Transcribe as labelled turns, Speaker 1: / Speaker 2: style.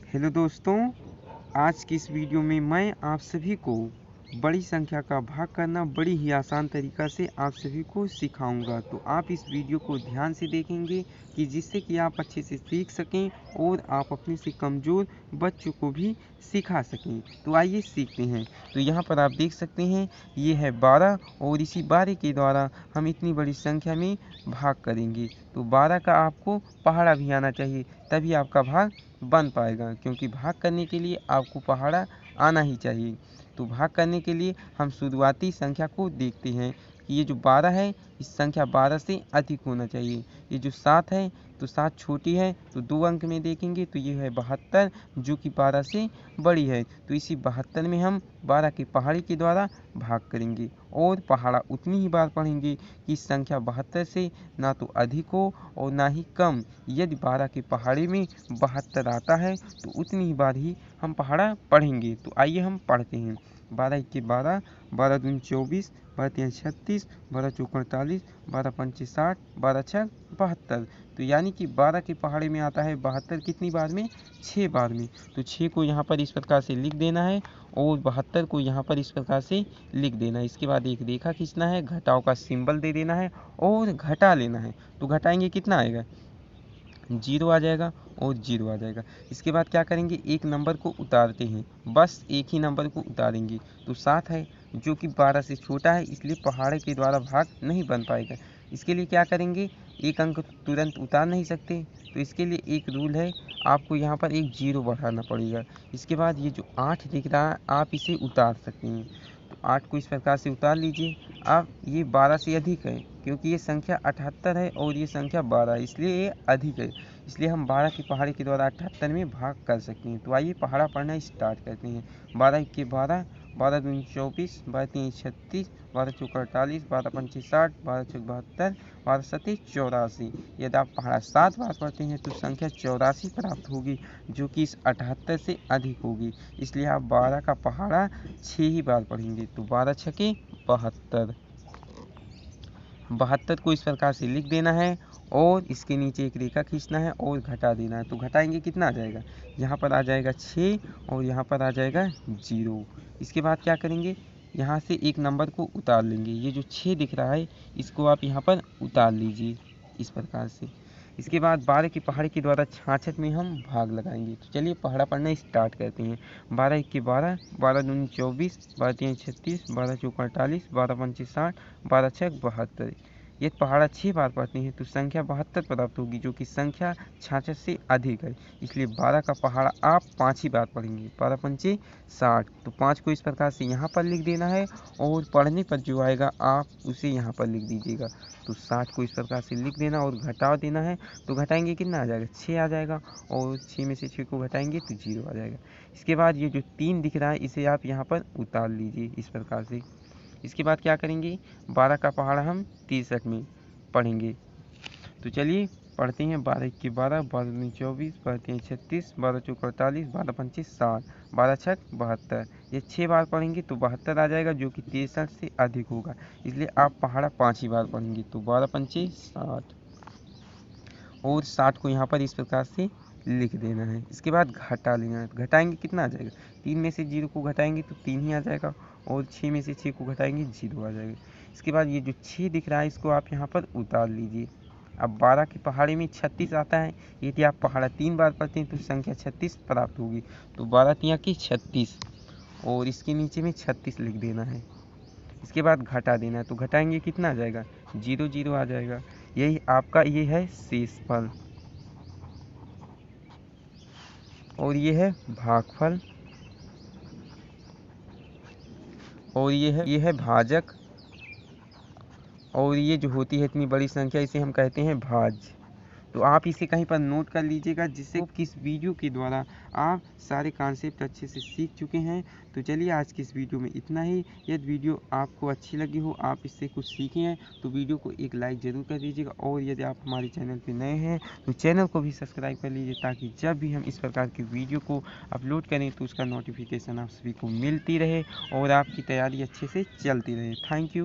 Speaker 1: Hello दोस्तों, आज की इस वीडियो में मैं आप सभी को बड़ी संख्या का भाग करना बड़ी ही आसान तरीका से आप सभी को सिखाऊंगा। तो आप इस वीडियो को ध्यान से देखेंगे कि जिससे कि आप अच्छे से सीख सकें और आप अपने से कमज़ोर बच्चों को भी सिखा सकें। तो आइए सीखते हैं। तो यहाँ पर आप देख सकते हैं ये है 12 और इसी 12 के द्वारा हम इतनी बड़ी संख्या में भाग करेंगे। तो 12 का आपको पहाड़ा भी आना चाहिए, तभी आपका भाग बन पाएगा, क्योंकि भाग करने के लिए आपको पहाड़ा आना ही चाहिए। तो भाग करने के लिए हम शुरुआती संख्या को देखते हैं कि ये जो 12 है इस संख्या 12 से अधिक होना चाहिए। ये जो 7 है तो 7 छोटी है, तो 2 अंक में देखेंगे तो ये है 72 जो कि 12 से बड़ी है। तो इसी 72 में हम 12 के पहाड़े के द्वारा भाग करेंगे और पहाड़ा उतनी ही बार पढ़ेंगे कि संख्या 72 से ना तो अधिक हो और ना ही कम। यदि 12 के पहाड़े में 72 आता है तो उतनी ही बार ही हम पहाड़ा पढ़ेंगे। तो आइए हम पढ़ते हैं। 12 के 12, 12 दूनी 24, 12 तिया 36, 12 चौका 48, 12 पंचे 60, 12 छक 72। तो यानी कि 12 के पहाड़े में आता है 72 कितनी बार में? 6 बार में। तो 6 को यहाँ पर इस प्रकार से लिख देना है और 72 को यहाँ पर इस प्रकार से लिख देना है। इसके बाद एक रेखा खींचना है, घटाव का सिंबल दे देना है और घटा लेना है। तो घटाएंगे कितना आएगा? 0 आ जाएगा और 0 आ जाएगा। इसके बाद क्या करेंगे, एक नंबर को उतारते हैं, बस एक ही नंबर को उतारेंगे। तो 7 है जो कि 12 से छोटा है, इसलिए पहाड़े के द्वारा भाग नहीं बन पाएगा। इसके लिए क्या करेंगे, एक अंक तुरंत उतार नहीं सकते, तो इसके लिए एक रूल है, आपको यहाँ पर एक 0 बढ़ाना पड़ेगा। इसके बाद ये जो 8 दिख रहा है आप इसे उतार सकते हैं। तो 8 को इस प्रकार से उतार लीजिए। अब ये 12 से अधिक है, क्योंकि ये संख्या 78 है और ये संख्या 12 है, इसलिए ये अधिक है। इसलिए हम 12 के पहाड़े के द्वारा 78 में भाग कर सकते हैं। तो आइए पहाड़ा पढ़ना स्टार्ट करते हैं। 12 के 12, 12 दूनी 24, 12 तिया 36, 12 चौका 48, 12 पंचे 60, 12 छक 72, 12 सते 84। यदि आप पहाड़ा 7 बार पढ़ते हैं तो संख्या 84 प्राप्त होगी, जो कि इस 78 से अधिक होगी। इसलिए आप 12 का पहाड़ा 6 ही बार पढ़ेंगे। तो 12 छके 72। 72 को इस प्रकार से लिख देना है और इसके नीचे एक रेखा खींचना है और घटा देना है। तो घटाएंगे कितना आ जाएगा, यहाँ पर आ जाएगा 6 और यहाँ पर आ जाएगा 0। इसके बाद क्या करेंगे, यहाँ से एक नंबर को उतार लेंगे। ये जो 6 दिख रहा है इसको आप यहाँ पर उतार लीजिए इस प्रकार से। इसके बाद 12 के पहाड़े के द्वारा 66 में हम भाग लगाएंगे। तो चलिए पहाड़ा पढ़ना स्टार्ट करते हैं। 12 के 12, 12 दूनी 24, 12 तिया 36, 12 चौका 48, 12 पंचे 60, 12 छक 72। यदि पहाड़ा 6 बार पढ़ते हैं तो संख्या 72 प्राप्त होगी, जो कि संख्या 66 से अधिक है। इसलिए 12 का पहाड़ा आप 5 ही बार पढ़ेंगे। 12 पंचे 60। तो 5 को इस प्रकार से यहाँ पर लिख देना है और पढ़ने पर जो आएगा आप उसे यहाँ पर लिख दीजिएगा। तो 60 को इस प्रकार से लिख देना और घटा देना है। तो घटाएंगे कितना आ जाएगा, 6 आ जाएगा और 6 में से 6 को घटाएंगे तो 0 आ जाएगा। इसके बाद ये जो 3 दिख रहा है इसे आप यहाँ पर उतार लीजिए इस प्रकार से। इसके बाद क्या करेंगे, 12 का पहाड़ा हम 63 में पढ़ेंगे। तो चलिए पढ़ते हैं। 12 के 12, 12 दूनी 24, 12 तिया 36, 12 चौका 48, 12 पंचे 60, 12 छक 72। ये 6 बार पढ़ेंगे तो 72 आ जाएगा, जो कि 63 से अधिक होगा। इसलिए आप पहाड़ा 5 ही बार पढ़ेंगे। तो 12 पंचे 60 और 60 को यहाँ पर इस प्रकार से लिख देना है। इसके बाद घटा लेना है। तो घटाएंगे कितना आ जाएगा, 3 में से 0 को घटाएंगे तो 3 ही आ जाएगा और 6 में से 6 को घटाएंगे 0 आ जाएगा। इसके बाद ये जो 6 दिख रहा है इसको आप यहाँ पर उतार लीजिए। अब 12 के पहाड़े में 36 आता है, यदि आप पहाड़ा 3 बार पढ़ते हैं तो संख्या 36 प्राप्त होगी। तो 12 तिया की 36 और इसके नीचे में 36 लिख देना है। इसके बाद घटा देना है। तो घटाएंगे कितना आ जाएगा, 0 0 आ जाएगा। यही आपका ये है शेषफल और ये है भागफल और ये है भाजक और ये जो होती है इतनी बड़ी संख्या इसे हम कहते हैं भाज्य। तो आप इसे कहीं पर नोट कर लीजिएगा, जिससे किस वीडियो के द्वारा आप सारे कॉन्सेप्ट अच्छे से सीख चुके हैं। तो चलिए आज की इस वीडियो में इतना ही। यदि वीडियो आपको अच्छी लगी हो, आप इससे कुछ सीखे हैं, तो वीडियो को एक लाइक ज़रूर कर दीजिएगा और यदि आप हमारे चैनल पर नए हैं तो चैनल को भी सब्सक्राइब कर लीजिए, ताकि जब भी हम इस प्रकार की वीडियो को अपलोड करें तो उसका नोटिफिकेशन आप सभी को मिलती रहे और आपकी तैयारी अच्छे से चलती रहे। Thank you.